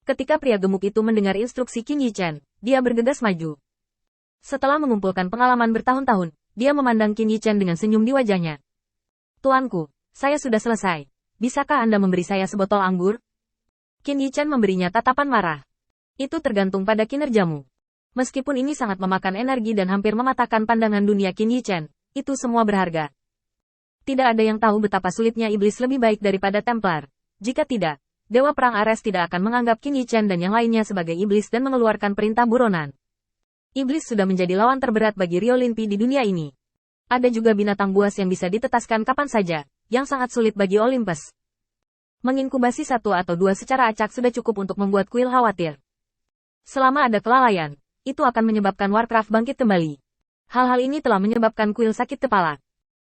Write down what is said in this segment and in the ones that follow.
Ketika pria gemuk itu mendengar instruksi Qin Yichen, dia bergegas maju. Setelah mengumpulkan pengalaman bertahun-tahun, dia memandang Qin Yichen dengan senyum di wajahnya. Tuanku, saya sudah selesai. Bisakah Anda memberi saya sebotol anggur? Qin Yichen memberinya tatapan marah. Itu tergantung pada kinerjamu. Meskipun ini sangat memakan energi dan hampir mematahkan pandangan dunia Qin Yichen, itu semua berharga. Tidak ada yang tahu betapa sulitnya iblis lebih baik daripada Templar. Jika tidak, Dewa Perang Ares tidak akan menganggap Qin Yichen dan yang lainnya sebagai iblis dan mengeluarkan perintah buronan. Iblis sudah menjadi lawan terberat bagi Rio Linpi di dunia ini. Ada juga binatang buas yang bisa ditetaskan kapan saja, yang sangat sulit bagi Olympus. Menginkubasi 1 atau 2 secara acak sudah cukup untuk membuat kuil khawatir. Selama ada kelalaian, itu akan menyebabkan Warcraft bangkit kembali. Hal-hal ini telah menyebabkan kuil sakit kepala.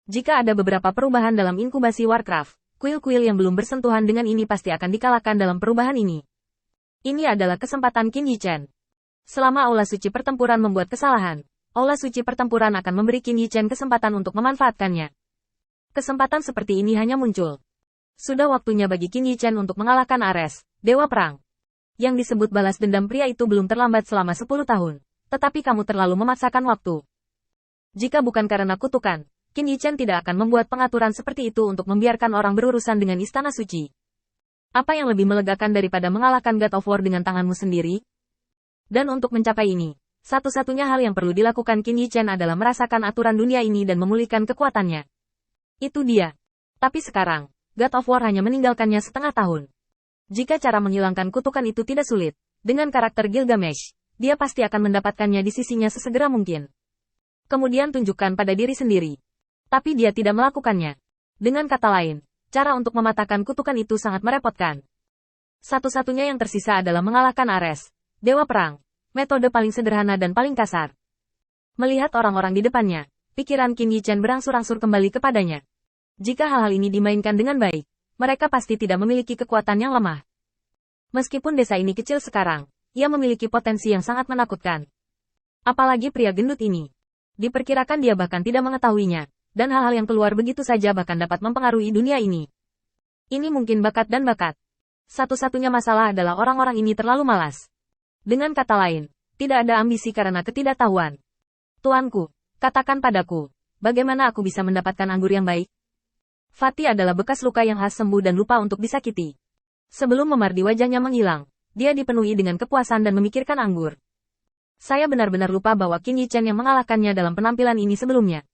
Jika ada beberapa perubahan dalam inkubasi Warcraft, kuil-kuil yang belum bersentuhan dengan ini pasti akan dikalahkan dalam perubahan ini. Ini adalah kesempatan Qin Yichen. Selama Aula Suci Pertempuran membuat kesalahan, Aula Suci Pertempuran akan memberi Qin Yichen kesempatan untuk memanfaatkannya. Kesempatan seperti ini hanya muncul. Sudah waktunya bagi Qin Yichen untuk mengalahkan Ares, Dewa Perang. Yang disebut balas dendam pria itu belum terlambat selama 10 tahun, tetapi kamu terlalu memaksakan waktu. Jika bukan karena kutukan, Qin Yichen tidak akan membuat pengaturan seperti itu untuk membiarkan orang berurusan dengan Istana Suci. Apa yang lebih melegakan daripada mengalahkan God of War dengan tanganmu sendiri? Dan untuk mencapai ini, satu-satunya hal yang perlu dilakukan Qin Yichen adalah merasakan aturan dunia ini dan memulihkan kekuatannya. Itu dia. Tapi sekarang, God of War hanya meninggalkannya setengah tahun. Jika cara menghilangkan kutukan itu tidak sulit, dengan karakter Gilgamesh, dia pasti akan mendapatkannya di sisinya sesegera mungkin. Kemudian tunjukkan pada diri sendiri. Tapi dia tidak melakukannya. Dengan kata lain, cara untuk mematahkan kutukan itu sangat merepotkan. Satu-satunya yang tersisa adalah mengalahkan Ares, Dewa Perang, metode paling sederhana dan paling kasar. Melihat orang-orang di depannya, pikiran Qin Yichen berangsur-angsur kembali kepadanya. Jika hal-hal ini dimainkan dengan baik, mereka pasti tidak memiliki kekuatan yang lemah. Meskipun desa ini kecil sekarang, ia memiliki potensi yang sangat menakutkan. Apalagi pria gendut ini. Diperkirakan dia bahkan tidak mengetahuinya, dan hal-hal yang keluar begitu saja bahkan dapat mempengaruhi dunia ini. Ini mungkin bakat dan bakat. Satu-satunya masalah adalah orang-orang ini terlalu malas. Dengan kata lain, tidak ada ambisi karena ketidaktahuan. Tuanku, katakan padaku, bagaimana aku bisa mendapatkan anggur yang baik? Fatih adalah bekas luka yang khas sembuh dan lupa untuk disakiti. Sebelum memar di wajahnya menghilang, dia dipenuhi dengan kepuasan dan memikirkan anggur. Saya benar-benar lupa bahwa Qin Yichen yang mengalahkannya dalam penampilan ini sebelumnya.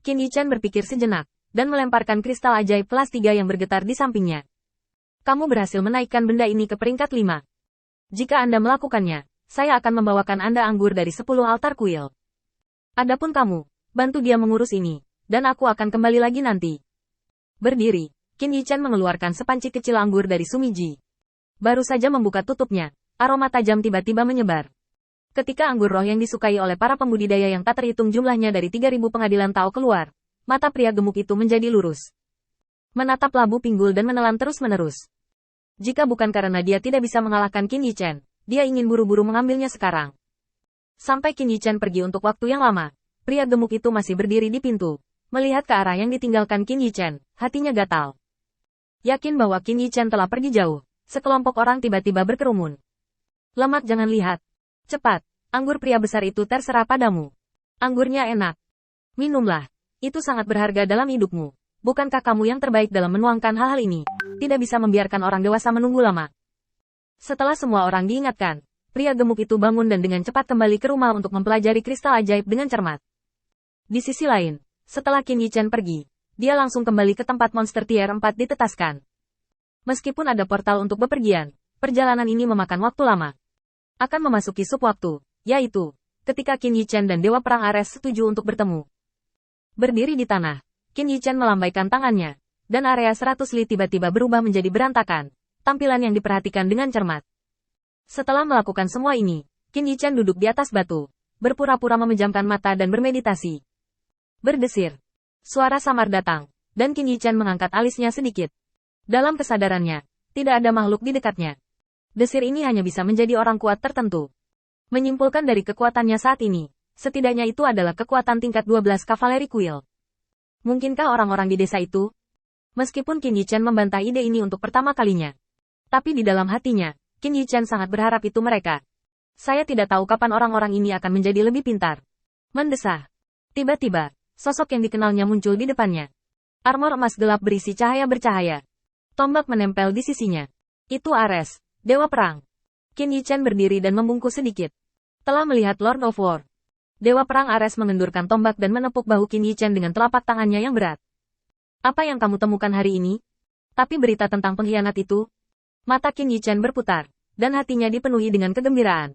Qin Yichen berpikir sejenak, dan melemparkan kristal ajaib kelas 3 yang bergetar di sampingnya. Kamu berhasil menaikkan benda ini ke peringkat 5. Jika Anda melakukannya, saya akan membawakan Anda anggur dari 10 altar kuil. Adapun kamu, bantu dia mengurus ini, dan aku akan kembali lagi nanti. Berdiri, Qin Yichen mengeluarkan sepanci kecil anggur dari Sumiji. Baru saja membuka tutupnya, aroma tajam tiba-tiba menyebar. Ketika anggur roh yang disukai oleh para pembudidaya yang tak terhitung jumlahnya dari 3.000 pengadilan Tao keluar, mata pria gemuk itu menjadi lurus. Menatap labu pinggul dan menelan terus-menerus. Jika bukan karena dia tidak bisa mengalahkan Qin Yichen, dia ingin buru-buru mengambilnya sekarang. Sampai Qin Yichen pergi untuk waktu yang lama, pria gemuk itu masih berdiri di pintu. Melihat ke arah yang ditinggalkan Qin Yichen, hatinya gatal. Yakin bahwa Qin Yichen telah pergi jauh, sekelompok orang tiba-tiba berkerumun. Lemak jangan lihat. Cepat, anggur pria besar itu terserah padamu. Anggurnya enak. Minumlah. Itu sangat berharga dalam hidupmu. Bukankah kamu yang terbaik dalam menuangkan hal-hal ini? Tidak bisa membiarkan orang dewasa menunggu lama. Setelah semua orang diingatkan, pria gemuk itu bangun dan dengan cepat kembali ke rumah untuk mempelajari kristal ajaib dengan cermat. Di sisi lain, setelah Qin Yichen pergi, dia langsung kembali ke tempat monster tier 4 ditetaskan. Meskipun ada portal untuk bepergian, perjalanan ini memakan waktu lama. Akan memasuki sub-waktu, yaitu, ketika Qin Yichen dan Dewa Perang Ares setuju untuk bertemu. Berdiri di tanah, Qin Yichen melambaikan tangannya, dan area 100 li tiba-tiba berubah menjadi berantakan, tampilan yang diperhatikan dengan cermat. Setelah melakukan semua ini, Qin Yichen duduk di atas batu, berpura-pura memejamkan mata dan bermeditasi. Berdesir. Suara samar datang, dan Qin Yichen mengangkat alisnya sedikit. Dalam kesadarannya, tidak ada makhluk di dekatnya. Desir ini hanya bisa menjadi orang kuat tertentu. Menyimpulkan dari kekuatannya saat ini, setidaknya itu adalah kekuatan tingkat 12 kavaleri kuil. Mungkinkah orang-orang di desa itu? Meskipun Qin Yichen membantah ide ini untuk pertama kalinya. Tapi di dalam hatinya, Qin Yichen sangat berharap itu mereka. Saya tidak tahu kapan orang-orang ini akan menjadi lebih pintar. Mendesah. Tiba-tiba, sosok yang dikenalnya muncul di depannya. Armor emas gelap berisi cahaya bercahaya. Tombak menempel di sisinya. Itu Ares, Dewa Perang. Qin Yichen berdiri dan membungkuk sedikit. Telah melihat Lord of War. Dewa Perang Ares mengendurkan tombak dan menepuk bahu Qin Yichen dengan telapak tangannya yang berat. Apa yang kamu temukan hari ini? Tapi berita tentang pengkhianat itu? Mata Qin Yichen berputar, dan hatinya dipenuhi dengan kegembiraan.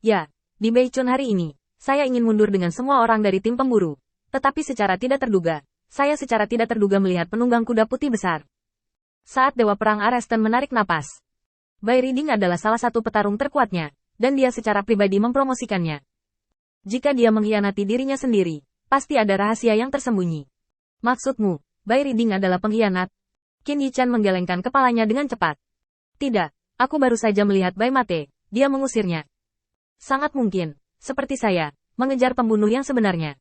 Ya, di Beichun hari ini, saya ingin mundur dengan semua orang dari tim pemburu. Tetapi secara tidak terduga, saya secara tidak terduga melihat penunggang kuda putih besar. Saat Dewa Perang Aresten menarik napas. Bai Riding adalah salah satu petarung terkuatnya, dan dia secara pribadi mempromosikannya. Jika dia mengkhianati dirinya sendiri, pasti ada rahasia yang tersembunyi. Maksudmu, Bai Riding adalah pengkhianat? Qin Yichen menggelengkan kepalanya dengan cepat. Tidak, aku baru saja melihat Bai Mate, dia mengusirnya. Sangat mungkin, seperti saya, mengejar pembunuh yang sebenarnya.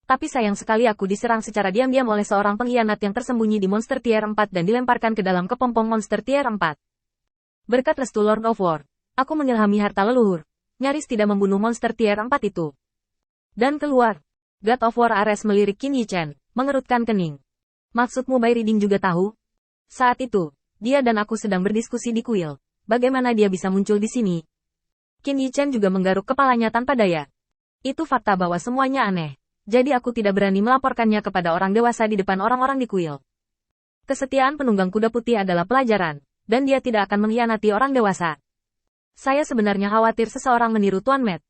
Tapi sayang sekali aku diserang secara diam-diam oleh seorang pengkhianat yang tersembunyi di monster tier 4 dan dilemparkan ke dalam kepompong monster tier 4. Berkat restu Lord of War, aku mengilhami harta leluhur, nyaris tidak membunuh monster tier 4 itu. Dan keluar. God of War Ares melirik Qin Yichen, mengerutkan kening. Maksudmu Bai Riding juga tahu? Saat itu, dia dan aku sedang berdiskusi di kuil. Bagaimana dia bisa muncul di sini? Qin Yichen juga menggaruk kepalanya tanpa daya. Itu fakta bahwa semuanya aneh. Jadi aku tidak berani melaporkannya kepada orang dewasa di depan orang-orang di kuil. Kesetiaan penunggang kuda putih adalah pelajaran, dan dia tidak akan mengkhianati orang dewasa. Saya sebenarnya khawatir seseorang meniru Tuan Matt.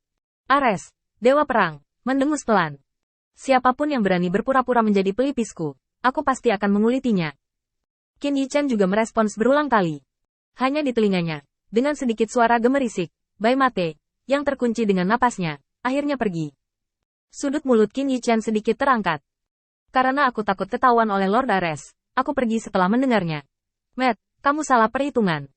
Ares, Dewa Perang, mendengus pelan. Siapapun yang berani berpura-pura menjadi pelipisku, aku pasti akan mengulitinya. Qin Yichen juga merespons berulang kali. Hanya di telinganya, dengan sedikit suara gemerisik, Bai Mate, yang terkunci dengan napasnya, akhirnya pergi. Sudut mulut Qin Yichen sedikit terangkat. Karena aku takut ketahuan oleh Lord Ares, aku pergi setelah mendengarnya. Matt, kamu salah perhitungan.